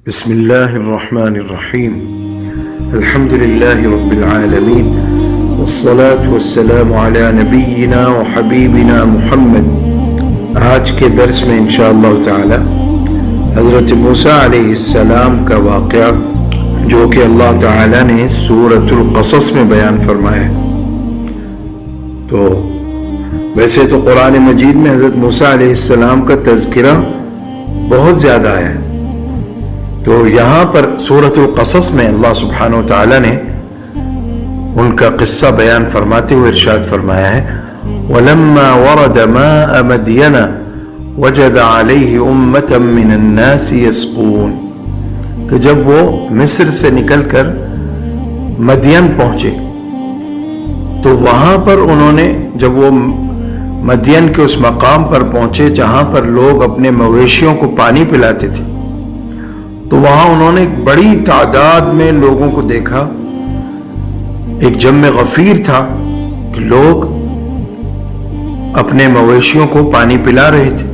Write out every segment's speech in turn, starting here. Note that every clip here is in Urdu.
بسم الله الرحمن الرحيم الحمد لله رب العالمين والصلاة والسلام على نبينا وحبيبنا محمد۔ آج کے درس میں انشاءاللہ تعالی حضرت موسیٰ علیہ السلام کا واقعہ جو کہ اللہ تعالی نے سورۃ القصص میں بیان فرمایا ہے۔ تو ویسے تو قرآن مجید میں حضرت موسیٰ علیہ السلام کا تذکرہ بہت زیادہ ہے، تو یہاں پر سورۃ القصص میں اللہ سبحانہ وتعالی نے ان کا قصہ بیان فرماتے ہوئے ارشاد فرمایا ہے وَلَمَّا وَرَدَ مَاءَ مَدْيَنَ وَجَدَ عَلَيْهِ أُمَّةً مِّنَ النَّاسِ يَسْقُونَ کہ جب وہ مصر سے نکل کر مدین پہنچے تو وہاں پر انہوں نے، جب وہ مدین کے اس مقام پر پہنچے جہاں پر لوگ اپنے مویشیوں کو پانی پلاتے تھے، تو وہاں انہوں نے ایک بڑی تعداد میں لوگوں کو دیکھا، ایک جمع غفیر تھا کہ لوگ اپنے مویشیوں کو پانی پلا رہے تھے۔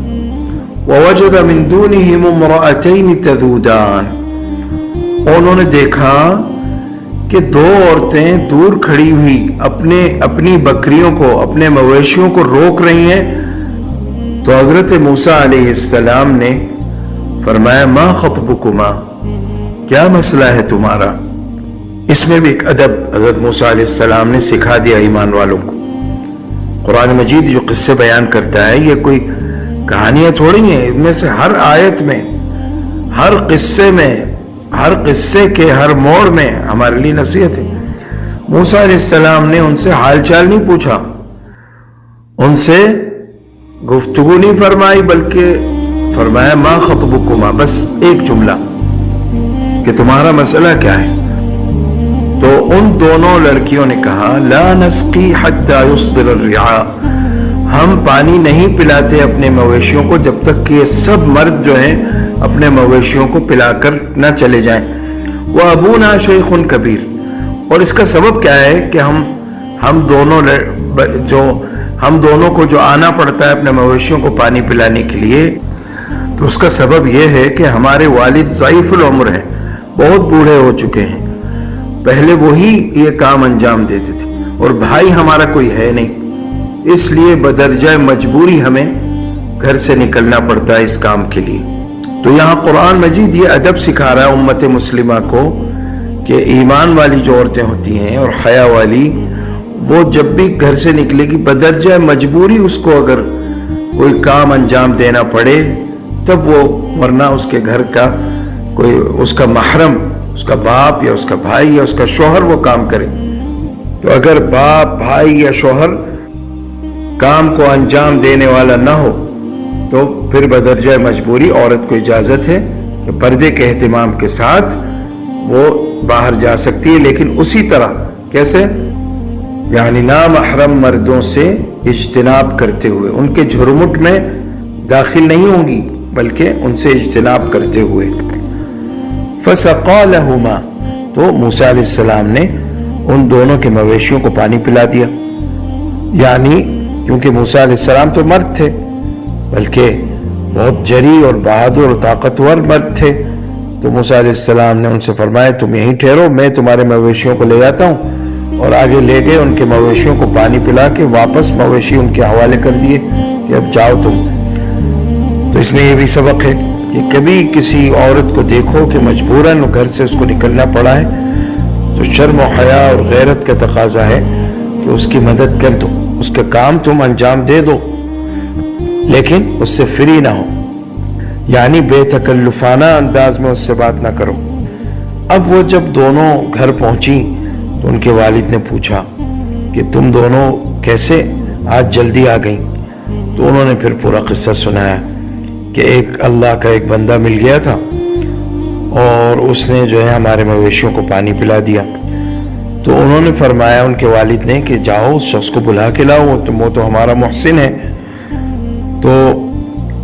وَوَجَدَ مِن دُونِهِمُ امْرَأَتَيْنِ تَذُودَانِ، انہوں نے دیکھا کہ دو عورتیں دور کھڑی ہوئی اپنی بکریوں کو، اپنے مویشیوں کو روک رہی ہیں۔ تو حضرت موسیٰ علیہ السلام نے فرمایا ما خطبکما، کیا مسئلہ ہے تمہارا؟ اس میں بھی ایک ادب حضرت موسیٰ علیہ السلام نے سکھا دیا ایمان والوں کو۔ قرآن مجید جو قصے بیان کرتا ہے یہ کوئی کہانیاں تھوڑی ہیں، ان میں سے ہر آیت میں، ہر قصے میں، ہر قصے کے ہر موڑ میں ہمارے لیے نصیحت ہے۔ موسیٰ علیہ السلام نے ان سے حال چال نہیں پوچھا، ان سے گفتگو نہیں فرمائی، بلکہ فرمایا ما خطبکما، بس ایک جملہ کہ تمہارا مسئلہ کیا ہے؟ تو ان دونوں لڑکیوں نے کہا لا نسقی حتی یصدر الرعاء، ہم پانی نہیں پلاتے اپنے مویشیوں کو جب تک کہ یہ سب مرد جو ہیں اپنے مویشیوں کو پلا کر نہ چلے جائیں۔ وابونا شیخ کبیر، اور اس کا سبب کیا ہے کہ ہم دونوں کو جو آنا پڑتا ہے اپنے مویشیوں کو پانی پلانے کے لیے، تو اس کا سبب یہ ہے کہ ہمارے والد ضعیف العمر ہیں، بہت بوڑھے ہو چکے ہیں، پہلے وہی یہ کام انجام دیتے تھے، اور بھائی ہمارا کوئی ہے نہیں، اس لیے بدرجہ مجبوری ہمیں گھر سے نکلنا پڑتا ہے اس کام کے لیے۔ تو یہاں قرآن مجید یہ ادب سکھا رہا ہے امت مسلمہ کو کہ ایمان والی جو عورتیں ہوتی ہیں اور حیا والی، وہ جب بھی گھر سے نکلے گی بدرجہ مجبوری اس کو اگر کوئی کام انجام دینا پڑے تب وہ، ورنہ اس کے گھر کا کوئی اس کا محرم، اس کا باپ یا اس کا بھائی یا اس کا شوہر وہ کام کرے۔ تو اگر باپ، بھائی یا شوہر کام کو انجام دینے والا نہ ہو تو پھر بدرجہ مجبوری عورت کو اجازت ہے کہ پردے کے اہتمام کے ساتھ وہ باہر جا سکتی ہے، لیکن اسی طرح کیسے؟ یعنی نامحرم مردوں سے اجتناب کرتے ہوئے، ان کے جھرمٹ میں داخل نہیں ہوں گی بلکہ ان سے اجتناب کرتے ہوئے۔ فَسَقَا لَهُمَا، تو موسیٰ علیہ السلام نے ان دونوں کے مویشیوں کو پانی پلا دیا، یعنی کیونکہ موسیٰ علیہ السلام تو مرد تھے، بلکہ بہت جری اور بہادر اور طاقتور مرد تھے، تو موسیٰ علیہ السلام نے ان سے فرمایا تم یہیں ٹھہرو، میں تمہارے مویشیوں کو لے جاتا ہوں، اور آگے لے گئے، ان کے مویشیوں کو پانی پلا کے واپس مویشی ان کے حوالے کر دیے کہ اب جاؤ تم۔ تو اس میں یہ بھی سبق ہے کہ کبھی کسی عورت کو دیکھو کہ مجبوراً گھر سے اس کو نکلنا پڑا ہے تو شرم و حیا اور غیرت کا تقاضا ہے کہ اس کی مدد کر دو، اس کا کام تم انجام دے دو، لیکن اس سے فری نہ ہو، یعنی بے تکلفانہ انداز میں اس سے بات نہ کرو۔ اب وہ جب دونوں گھر پہنچی تو ان کے والد نے پوچھا کہ تم دونوں کیسے آج جلدی آ گئیں؟ تو انہوں نے پھر پورا قصہ سنایا کہ ایک اللہ کا ایک بندہ مل گیا تھا اور اس نے جو ہے ہمارے مویشیوں کو پانی پلا دیا۔ تو انہوں نے فرمایا، ان کے والد نے، کہ جاؤ اس شخص کو بلا کے لاؤ، وہ تو ہمارا محسن ہے۔ تو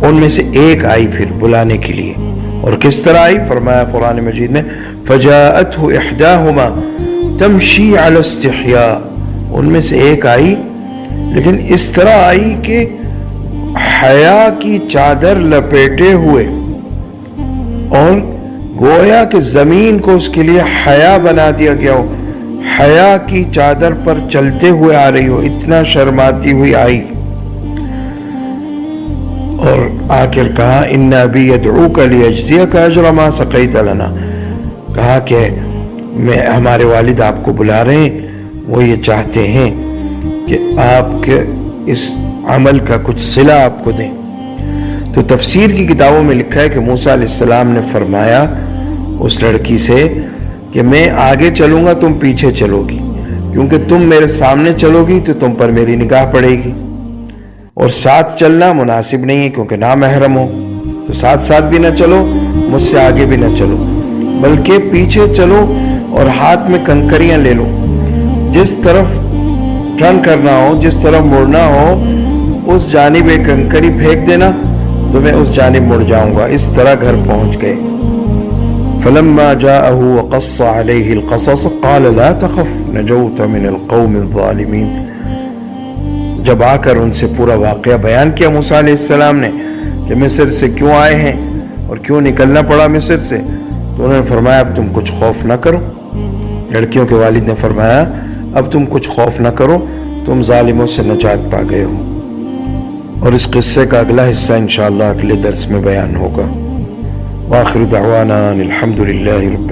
ان میں سے ایک آئی پھر بلانے کے لیے، اور کس طرح آئی؟ فرمایا قرآن مجید میں فَجَاءَتْهُ إِحْدَاهُمَا تَمْشِي عَلَى اسْتِحْيَاءٍ، ان میں سے ایک آئی لیکن اس طرح آئی کہ حیا کی چادر لپیٹے ہوئے اور گویا کہ زمین کو اس کے لیے حیا بنا دیا گیا ہو، حیا کی چادر پر چلتے ہوئے آ رہی ہو، اتنا شرماتی ہوئی آئی اور آخر کہا ان ابی یدعوک لیجزیک اجر ما سقیت لنا، کہا کہ ہمارے والد آپ کو بلا رہے ہیں، وہ یہ چاہتے ہیں کہ آپ کے اس عمل کا کچھ صلہ آپ کو دیں۔ تو تفسیر کی کتابوں میں لکھا ہے کہ موسیٰ علیہ السلام نے فرمایا اس لڑکی سے کہ میں آگے چلوں گا، تم پیچھے چلو گی، کیونکہ تم میرے سامنے چلو گی تو تم پر میری نگاہ پڑے گی، اور ساتھ چلنا مناسب نہیں ہے کیونکہ نامحرم ہو، تو ساتھ ساتھ بھی نہ چلو، مجھ سے آگے بھی نہ چلو، بلکہ پیچھے چلو اور ہاتھ میں کنکریاں لے لو، جس طرف ٹرن کرنا ہو، جس طرف مڑنا ہو، اس جانب ایک کنکری پھینک دینا تو میں اس جانب مڑ جاؤں گا۔ اس طرح گھر پہنچ گئے۔ فلما جاءه وقص عليه القصص قال لا تخف نجوت من القوم الظالمين، جب آ کر ان سے پورا واقعہ بیان کیا موسیٰ علیہ السلام نے کہ مصر سے کیوں آئے ہیں اور کیوں نکلنا پڑا مصر سے، تو انہوں نے فرمایا اب تم کچھ خوف نہ کرو۔ لڑکیوں کے والد نے فرمایا اب تم کچھ خوف نہ کرو، تم ظالموں سے نجات پا گئے ہو۔ اور اس قصے کا اگلا حصہ انشاءاللہ اگلے درس میں بیان ہوگا۔ وآخر دعوانا الحمد للہ رب